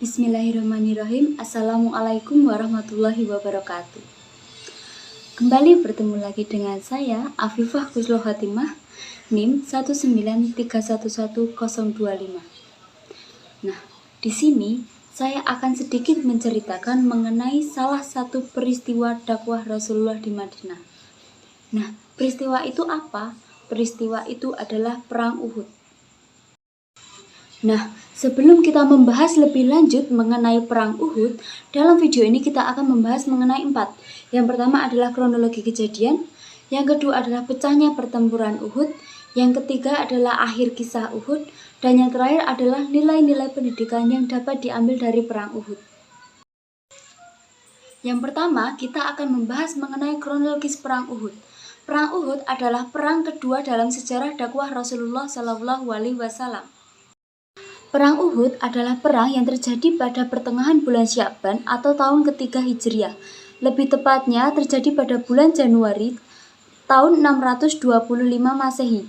Bismillahirrahmanirrahim. Assalamualaikum warahmatullahi wabarakatuh. Kembali bertemu lagi dengan saya, Afifah Kuslo Khatimah, NIM 193111025. Nah, di sini saya akan sedikit menceritakan mengenai salah satu peristiwa dakwah Rasulullah di Madinah. Nah, peristiwa itu apa? Peristiwa itu adalah Perang Uhud. Nah, sebelum kita membahas lebih lanjut mengenai Perang Uhud, dalam video ini kita akan membahas mengenai 4. Yang pertama adalah kronologi kejadian, yang kedua adalah pecahnya pertempuran Uhud, yang ketiga adalah akhir kisah Uhud, dan yang terakhir adalah nilai-nilai pendidikan yang dapat diambil dari Perang Uhud. Yang pertama, kita akan membahas mengenai kronologis Perang Uhud. Perang Uhud adalah perang kedua dalam sejarah dakwah Rasulullah SAW. Perang Uhud adalah perang yang terjadi pada pertengahan bulan Sya'ban atau tahun ketiga Hijriah. Lebih tepatnya terjadi pada bulan Januari tahun 625 Masehi.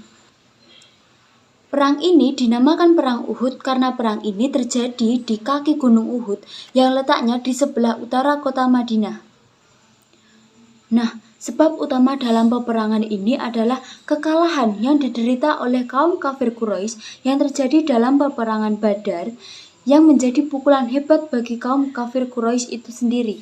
Perang ini dinamakan Perang Uhud karena perang ini terjadi di kaki Gunung Uhud yang letaknya di sebelah utara kota Madinah. Nah, sebab utama dalam peperangan ini adalah kekalahan yang diderita oleh kaum kafir Quraisy yang terjadi dalam peperangan Badar yang menjadi pukulan hebat bagi kaum kafir Quraisy itu sendiri.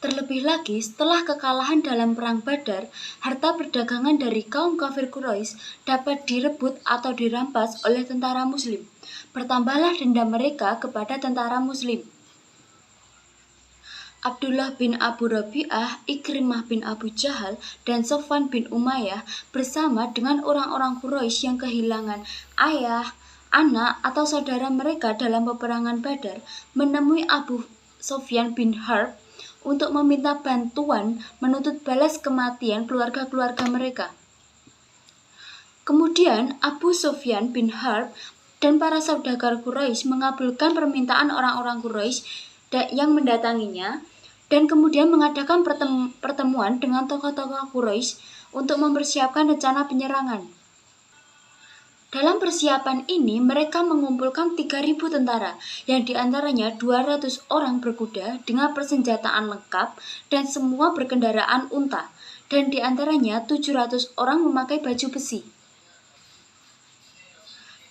Terlebih lagi, setelah kekalahan dalam perang Badar, harta perdagangan dari kaum kafir Quraisy dapat direbut atau dirampas oleh tentara Muslim. Bertambahlah dendam mereka kepada tentara Muslim. Abdullah bin Abu Rabi'ah, Ikrimah bin Abu Jahal, dan Sofwan bin Umayyah bersama dengan orang-orang Quraisy yang kehilangan ayah, anak, atau saudara mereka dalam peperangan Badar menemui Abu Sofyan bin Harb untuk meminta bantuan menuntut balas kematian keluarga-keluarga mereka. Kemudian Abu Sofyan bin Harb dan para saudagar Quraisy mengabulkan permintaan orang-orang Quraisy yang mendatanginya dan kemudian mengadakan pertemuan dengan tokoh-tokoh Quraisy untuk mempersiapkan rencana penyerangan. Dalam persiapan ini, mereka mengumpulkan 3.000 tentara, yang diantaranya 200 orang berkuda dengan persenjataan lengkap dan semua berkendaraan unta, dan diantaranya 700 orang memakai baju besi.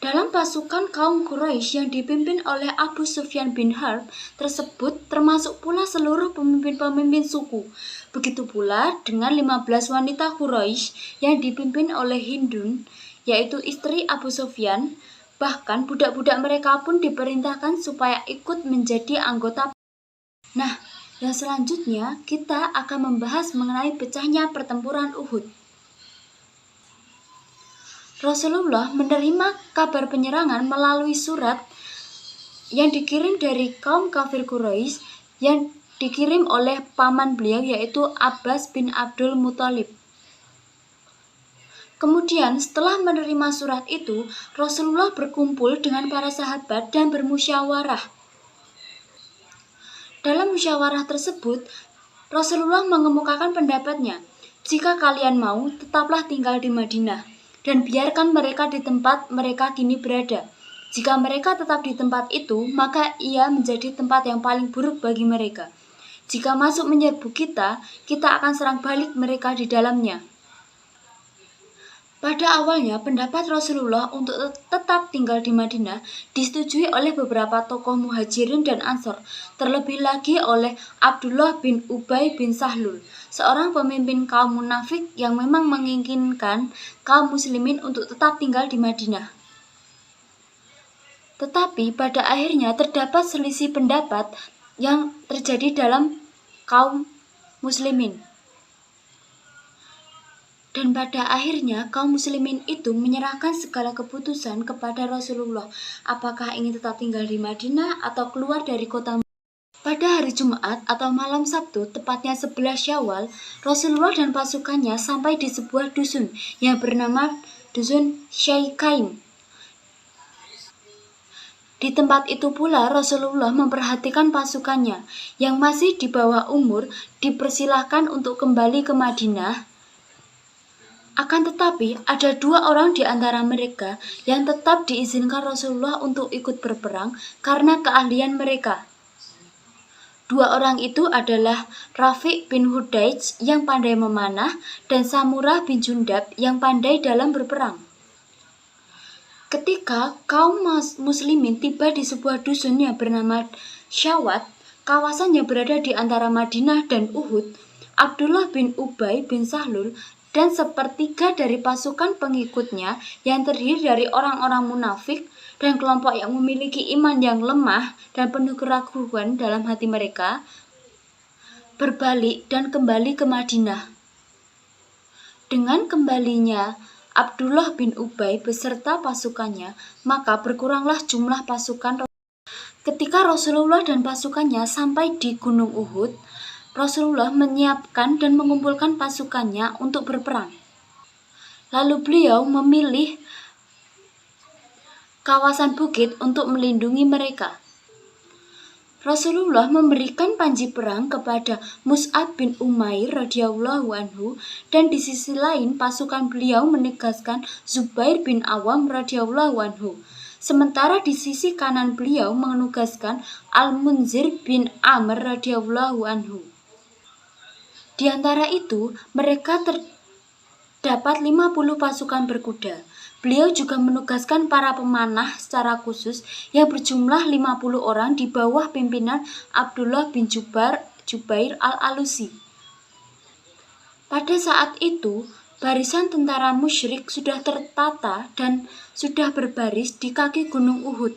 Dalam pasukan kaum Quraisy yang dipimpin oleh Abu Sufyan bin Harb tersebut termasuk pula seluruh pemimpin-pemimpin suku. Begitu pula dengan 15 wanita Quraisy yang dipimpin oleh Hindun, yaitu istri Abu Sufyan. Bahkan budak-budak mereka pun diperintahkan supaya ikut menjadi anggota. Nah, yang selanjutnya kita akan membahas mengenai pecahnya pertempuran Uhud. Rasulullah menerima kabar penyerangan melalui surat yang dikirim dari kaum kafir Quraisy yang dikirim oleh paman beliau yaitu Abbas bin Abdul Muthalib. Kemudian setelah menerima surat itu, Rasulullah berkumpul dengan para sahabat dan bermusyawarah. Dalam musyawarah tersebut, Rasulullah mengemukakan pendapatnya, jika kalian mau, tetaplah tinggal di Madinah dan biarkan mereka di tempat mereka kini berada. Jika mereka tetap di tempat itu, maka ia menjadi tempat yang paling buruk bagi mereka. Jika masuk menyerbu kita akan serang balik mereka di dalamnya. Pada awalnya, pendapat Rasulullah untuk tetap tinggal di Madinah disetujui oleh beberapa tokoh Muhajirin dan Ansor, terlebih lagi oleh Abdullah bin Ubay bin Sahlul, seorang pemimpin kaum munafik yang memang menginginkan kaum muslimin untuk tetap tinggal di Madinah. Tetapi pada akhirnya terdapat selisih pendapat yang terjadi dalam kaum muslimin. Dan pada akhirnya kaum muslimin itu menyerahkan segala keputusan kepada Rasulullah, apakah ingin tetap tinggal di Madinah atau keluar dari kota. Pada hari Jumat atau malam Sabtu, tepatnya 11 Syawal, Rasulullah dan pasukannya sampai di sebuah dusun yang bernama Dusun Syaikaim. Di tempat itu pula Rasulullah memperhatikan pasukannya yang masih di bawah umur dipersilahkan untuk kembali ke Madinah Akan tetapi, ada 2 orang di antara mereka yang tetap diizinkan Rasulullah untuk ikut berperang karena keahlian mereka. 2 orang itu adalah Rafi' bin Hudaij yang pandai memanah dan Samurah bin Jundab yang pandai dalam berperang. Ketika kaum muslimin tiba di sebuah dusun yang bernama Syawat, kawasan yang berada di antara Madinah dan Uhud, Abdullah bin Ubay bin Sahlul dan sepertiga dari pasukan pengikutnya yang terdiri dari orang-orang munafik dan kelompok yang memiliki iman yang lemah dan penuh keraguan dalam hati mereka, berbalik dan kembali ke Madinah. Dengan kembalinya Abdullah bin Ubay beserta pasukannya, maka berkuranglah jumlah pasukan. Ketika Rasulullah dan pasukannya sampai di Gunung Uhud, Rasulullah menyiapkan dan mengumpulkan pasukannya untuk berperang. Lalu beliau memilih kawasan bukit untuk melindungi mereka. Rasulullah memberikan panji perang kepada Mus'ab bin Umair radhiyallahu anhu, dan di sisi lain pasukan beliau menegaskan Zubair bin Awam radhiyallahu anhu. Sementara di sisi kanan beliau menugaskan Al-Munzir bin Amr radhiyallahu anhu. Di antara itu, mereka terdapat 50 pasukan berkuda. Beliau juga menugaskan para pemanah secara khusus yang berjumlah 50 orang di bawah pimpinan Abdullah bin Jubair al-Alusi. Pada saat itu, barisan tentara musyrik sudah tertata dan sudah berbaris di kaki Gunung Uhud.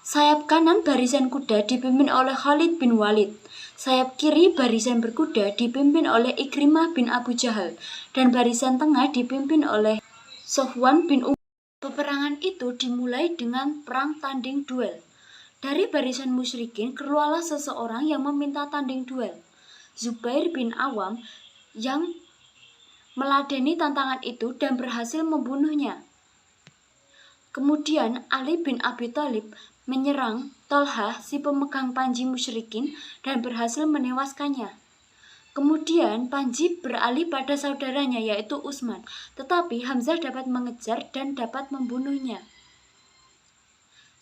Sayap kanan barisan kuda dipimpin oleh Khalid bin Walid. Sayap kiri barisan berkuda dipimpin oleh Ikrimah bin Abu Jahal, dan barisan tengah dipimpin oleh Sofwan bin Umar. Peperangan itu dimulai dengan perang tanding duel. Dari barisan musyrikin keluarlah seseorang yang meminta tanding duel. Zubair bin Awam yang meladeni tantangan itu dan berhasil membunuhnya. Kemudian Ali bin Abi Thalib menyerang Tolhah, si pemegang panji musyrikin, dan berhasil menewaskannya. Kemudian Panji beralih pada saudaranya yaitu Utsman, tetapi Hamzah dapat mengejar dan dapat membunuhnya.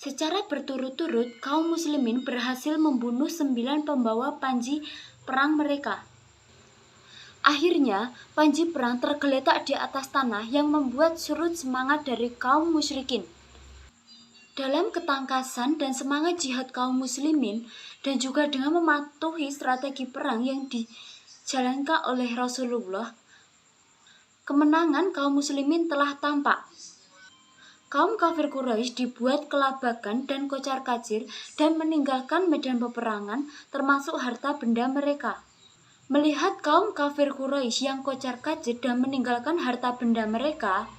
Secara berturut-turut kaum muslimin berhasil membunuh 9 pembawa panji perang mereka. Akhirnya panji perang tergeletak di atas tanah yang membuat surut semangat dari kaum musyrikin. Dalam ketangkasan dan semangat jihad kaum muslimin dan juga dengan mematuhi strategi perang yang dijalankan oleh Rasulullah, kemenangan kaum muslimin telah tampak. Kaum kafir Quraisy dibuat kelabakan dan kocar-kacir dan meninggalkan medan peperangan termasuk harta benda mereka. Melihat kaum kafir Quraisy yang kocar-kacir dan meninggalkan harta benda mereka,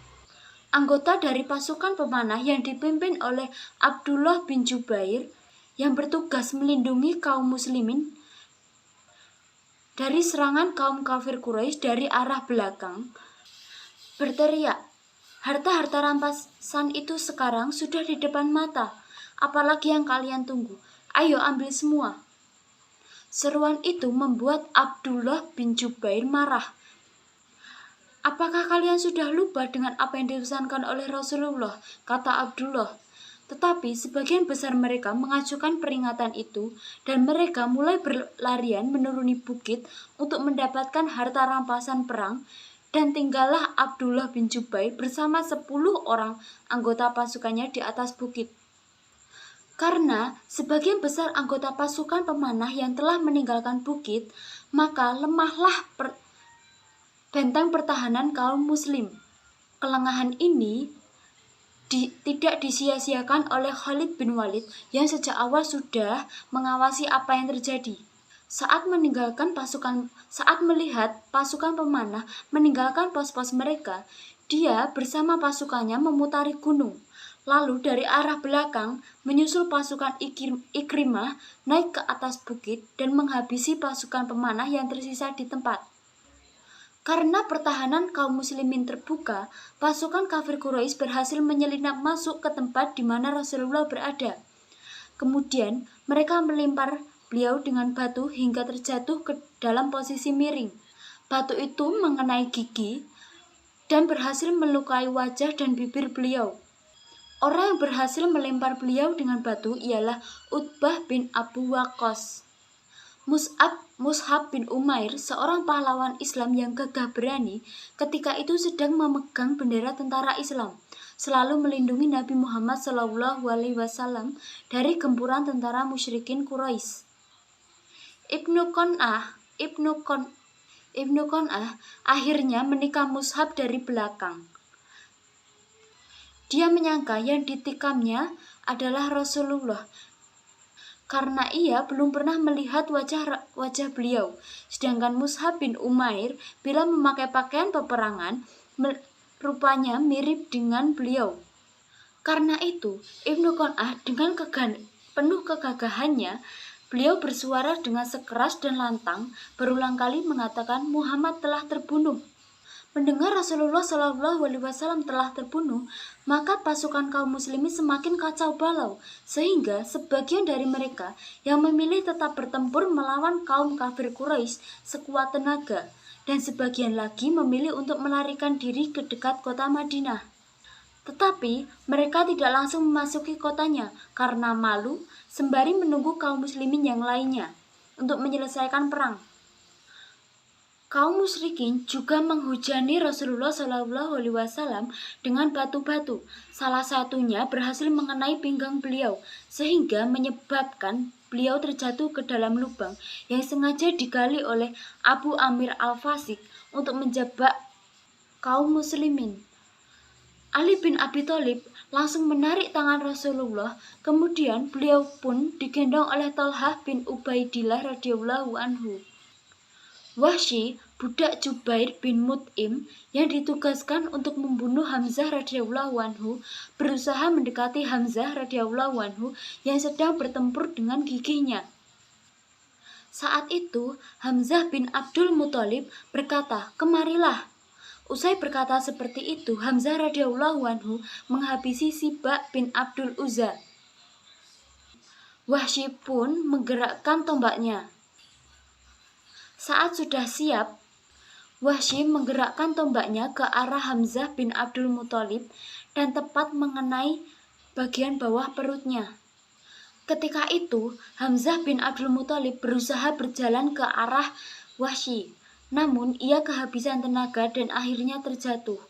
anggota dari pasukan pemanah yang dipimpin oleh Abdullah bin Jubair yang bertugas melindungi kaum muslimin dari serangan kaum kafir Quraisy dari arah belakang, berteriak, "Harta-harta rampasan itu sekarang sudah di depan mata. Apalagi yang kalian tunggu? Ayo ambil semua." Seruan itu membuat Abdullah bin Jubair marah. "Apakah kalian sudah lupa dengan apa yang dipesankan oleh Rasulullah?" kata Abdullah. Tetapi sebagian besar mereka mengajukan peringatan itu dan mereka mulai berlarian menuruni bukit untuk mendapatkan harta rampasan perang, dan tinggallah Abdullah bin Jubair bersama 10 orang anggota pasukannya di atas bukit. Karena sebagian besar anggota pasukan pemanah yang telah meninggalkan bukit, maka lemahlah benteng pertahanan kaum muslim. Kelengahan ini tidak disia-siakan oleh Khalid bin Walid yang sejak awal sudah mengawasi apa yang terjadi. Saat melihat pasukan pemanah meninggalkan pos-pos mereka, dia bersama pasukannya memutari gunung. Lalu dari arah belakang menyusul pasukan Ikrimah naik ke atas bukit dan menghabisi pasukan pemanah yang tersisa di tempat. Karena pertahanan kaum muslimin terbuka, pasukan kafir Quraisy berhasil menyelinap masuk ke tempat di mana Rasulullah berada. Kemudian mereka melempar beliau dengan batu hingga terjatuh ke dalam posisi miring. Batu itu mengenai gigi dan berhasil melukai wajah dan bibir beliau. Orang yang berhasil melempar beliau dengan batu ialah Utbah bin Abu Waqqas. Mus'ab bin Umair, seorang pahlawan Islam yang gagah berani, ketika itu sedang memegang bendera tentara Islam, selalu melindungi Nabi Muhammad SAW dari gempuran tentara musyrikin Quraisy. Ibnu Qon'ah akhirnya menikam Mus'ab dari belakang. Dia menyangka yang ditikamnya adalah Rasulullah, karena ia belum pernah melihat wajah beliau. Sedangkan Mus'ab bin Umair bila memakai pakaian peperangan rupanya mirip dengan beliau. Karena itu, Ibnu Qon'ah dengan penuh kegagahannya, beliau bersuara dengan sekeras dan lantang berulang kali mengatakan Muhammad telah terbunuh. Mendengar Rasulullah SAW telah terbunuh, maka pasukan kaum muslimin semakin kacau balau, sehingga sebagian dari mereka yang memilih tetap bertempur melawan kaum kafir Quraisy sekuat tenaga, dan sebagian lagi memilih untuk melarikan diri ke dekat kota Madinah. Tetapi mereka tidak langsung memasuki kotanya karena malu, sembari menunggu kaum muslimin yang lainnya untuk menyelesaikan perang. Kaum musyrikin juga menghujani Rasulullah SAW dengan batu-batu. Salah satunya berhasil mengenai pinggang beliau, sehingga menyebabkan beliau terjatuh ke dalam lubang yang sengaja digali oleh Abu Amir al-Fasik untuk menjebak kaum muslimin. Ali bin Abi Thalib langsung menarik tangan Rasulullah, kemudian beliau pun digendong oleh Thalhah bin Ubaidillah radhiyallahu anhu. Wahsy, budak Jubair bin Mut'im yang ditugaskan untuk membunuh Hamzah radhiyallahu anhu, berusaha mendekati Hamzah radhiyallahu anhu yang sedang bertempur dengan gigihnya. Saat itu, Hamzah bin Abdul Muthalib berkata, "Kemarilah." Usai berkata seperti itu, Hamzah radhiyallahu anhu menghabisi Sibak bin Abdul Uzza. Wahsy pun menggerakkan tombaknya. Saat sudah siap, Wahsy menggerakkan tombaknya ke arah Hamzah bin Abdul Muthalib dan tepat mengenai bagian bawah perutnya. Ketika itu, Hamzah bin Abdul Muthalib berusaha berjalan ke arah Wahsy, namun ia kehabisan tenaga dan akhirnya terjatuh.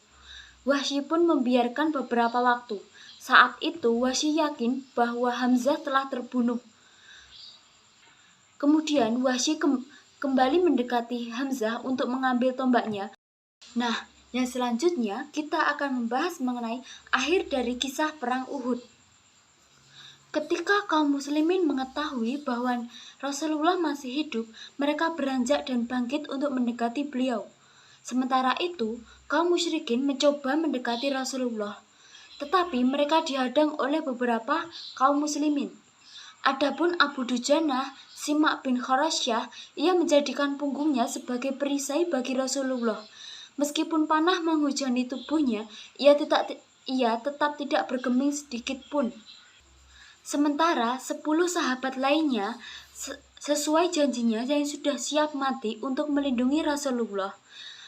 Wahsy pun membiarkan beberapa waktu. Saat itu, Wahsy yakin bahwa Hamzah telah terbunuh. Kemudian Wahsy kembali mendekati Hamzah untuk mengambil tombaknya. Nah, yang selanjutnya kita akan membahas mengenai akhir dari kisah perang Uhud. Ketika kaum muslimin mengetahui bahwa Rasulullah masih hidup, mereka beranjak dan bangkit untuk mendekati beliau. Sementara itu, kaum musyrikin mencoba mendekati Rasulullah, tetapi mereka dihadang oleh beberapa kaum muslimin. Adapun Abu Dujanah, Simak bin Kharasyah, ia menjadikan punggungnya sebagai perisai bagi Rasulullah. Meskipun panah menghujani tubuhnya, ia tetap tidak bergeming sedikit pun. Sementara 10 sahabat lainnya sesuai janjinya yang sudah siap mati untuk melindungi Rasulullah.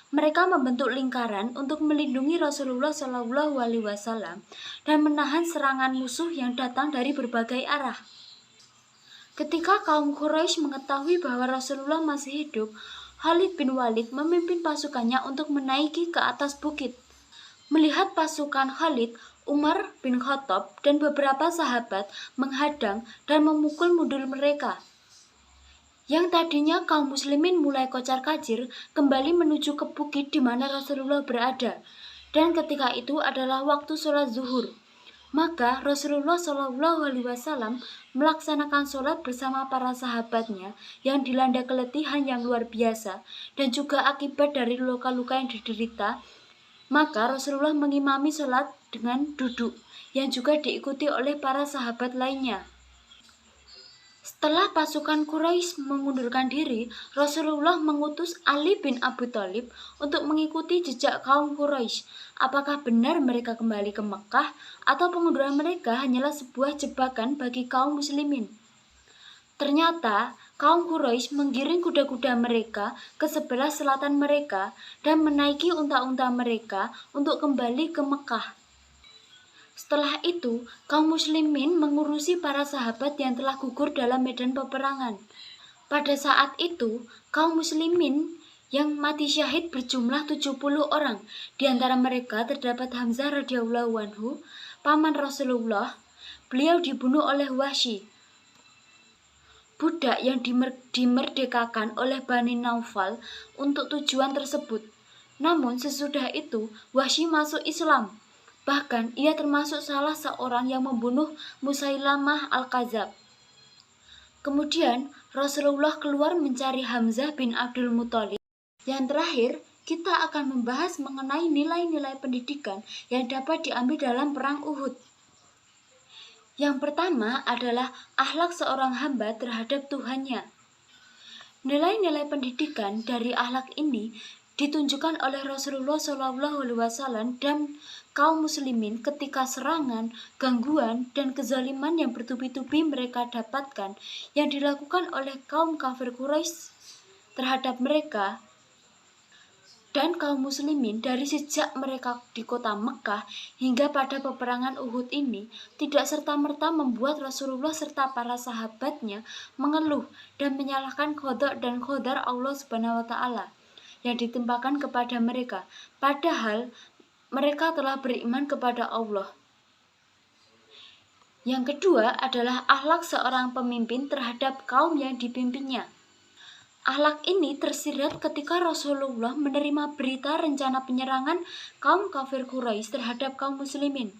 Mereka membentuk lingkaran untuk melindungi Rasulullah SAW dan menahan serangan musuh yang datang dari berbagai arah. Ketika kaum Quraisy mengetahui bahwa Rasulullah masih hidup, Khalid bin Walid memimpin pasukannya untuk menaiki ke atas bukit. Melihat pasukan Khalid, Umar bin Khattab dan beberapa sahabat menghadang dan memukul mundur mereka. Yang tadinya kaum muslimin mulai kocar-kacir kembali menuju ke bukit di mana Rasulullah berada. Dan ketika itu adalah waktu sholat zuhur. Maka Rasulullah SAW melaksanakan sholat bersama para sahabatnya yang dilanda keletihan yang luar biasa dan juga akibat dari luka-luka yang diderita. Maka Rasulullah mengimami sholat dengan duduk yang juga diikuti oleh para sahabat lainnya. Setelah pasukan Quraisy mengundurkan diri, Rasulullah mengutus Ali bin Abi Thalib untuk mengikuti jejak kaum Quraisy. Apakah benar mereka kembali ke Mekah atau pengunduran mereka hanyalah sebuah jebakan bagi kaum muslimin? Ternyata kaum Quraisy menggiring kuda-kuda mereka ke sebelah selatan mereka dan menaiki unta-unta mereka untuk kembali ke Mekah. Setelah itu, kaum muslimin mengurusi para sahabat yang telah gugur dalam medan peperangan. Pada saat itu, kaum muslimin yang mati syahid berjumlah 70 orang. Di antara mereka terdapat Hamzah radhiyallahu anhu, paman Rasulullah. Beliau dibunuh oleh Wahsy, budak yang dimerdekakan oleh Bani Naufal untuk tujuan tersebut. Namun sesudah itu Wahsy masuk Islam. Bahkan ia termasuk salah seorang yang membunuh Musailamah al-Kadzab. Kemudian Rasulullah keluar mencari Hamzah bin Abdul Muthalib. Yang terakhir, kita akan membahas mengenai nilai-nilai pendidikan yang dapat diambil dalam perang Uhud. Yang pertama adalah akhlak seorang hamba terhadap Tuhannya. Nilai-nilai pendidikan dari akhlak ini ditunjukkan oleh Rasulullah SAW dan kaum muslimin ketika serangan, gangguan, dan kezaliman yang bertubi-tubi mereka dapatkan yang dilakukan oleh kaum kafir Quraisy terhadap mereka dan kaum muslimin dari sejak mereka di kota Mekah hingga pada peperangan Uhud ini tidak serta-merta membuat Rasulullah serta para sahabatnya mengeluh dan menyalahkan qada dan qadar Allah Subhanahu wa taala yang ditimpakan kepada mereka, padahal mereka telah beriman kepada Allah. Yang kedua adalah akhlak seorang pemimpin terhadap kaum yang dipimpinnya. Akhlak ini tersirat ketika Rasulullah menerima berita rencana penyerangan kaum kafir Quraisy terhadap kaum muslimin.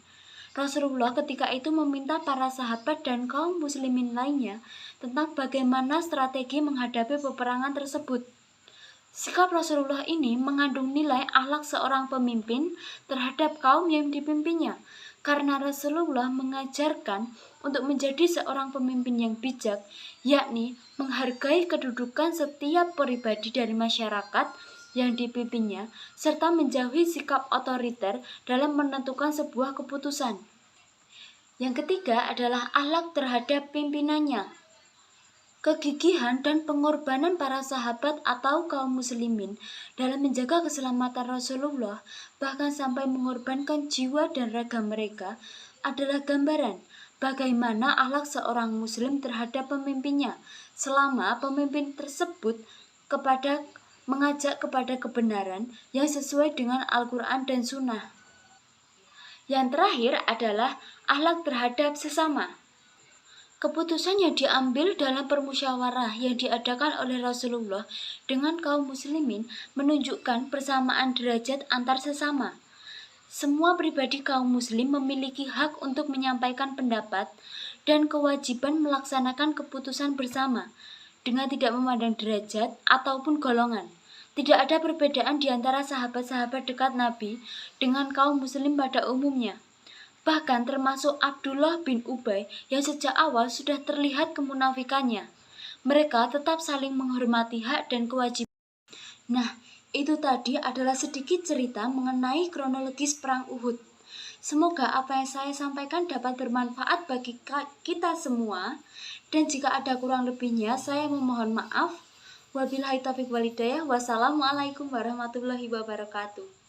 Rasulullah ketika itu meminta para sahabat dan kaum muslimin lainnya tentang bagaimana strategi menghadapi peperangan tersebut. Sikap Rasulullah ini mengandung nilai akhlak seorang pemimpin terhadap kaum yang dipimpinnya, karena Rasulullah mengajarkan untuk menjadi seorang pemimpin yang bijak, yakni menghargai kedudukan setiap pribadi dari masyarakat yang dipimpinnya, serta menjauhi sikap otoriter dalam menentukan sebuah keputusan. Yang ketiga adalah akhlak terhadap pimpinannya. Kegigihan dan pengorbanan para sahabat atau kaum muslimin dalam menjaga keselamatan Rasulullah, bahkan sampai mengorbankan jiwa dan raga mereka, adalah gambaran bagaimana akhlak seorang muslim terhadap pemimpinnya, selama pemimpin tersebut mengajak kepada kebenaran yang sesuai dengan Al-Quran dan Sunnah. Yang terakhir adalah akhlak terhadap sesama. Keputusan yang diambil dalam permusyawarah yang diadakan oleh Rasulullah dengan kaum muslimin menunjukkan persamaan derajat antar sesama. Semua pribadi kaum muslim memiliki hak untuk menyampaikan pendapat dan kewajiban melaksanakan keputusan bersama dengan tidak memandang derajat ataupun golongan. Tidak ada perbedaan di antara sahabat-sahabat dekat Nabi dengan kaum muslim pada umumnya. Bahkan termasuk Abdullah bin Ubay yang sejak awal sudah terlihat kemunafikannya. Mereka tetap saling menghormati hak dan kewajiban. Nah, itu tadi adalah sedikit cerita mengenai kronologis perang Uhud. Semoga apa yang saya sampaikan dapat bermanfaat bagi kita semua. Dan jika ada kurang lebihnya, saya memohon maaf. Wabillahi taufiq wal hidayah. Wassalamualaikum warahmatullahi wabarakatuh.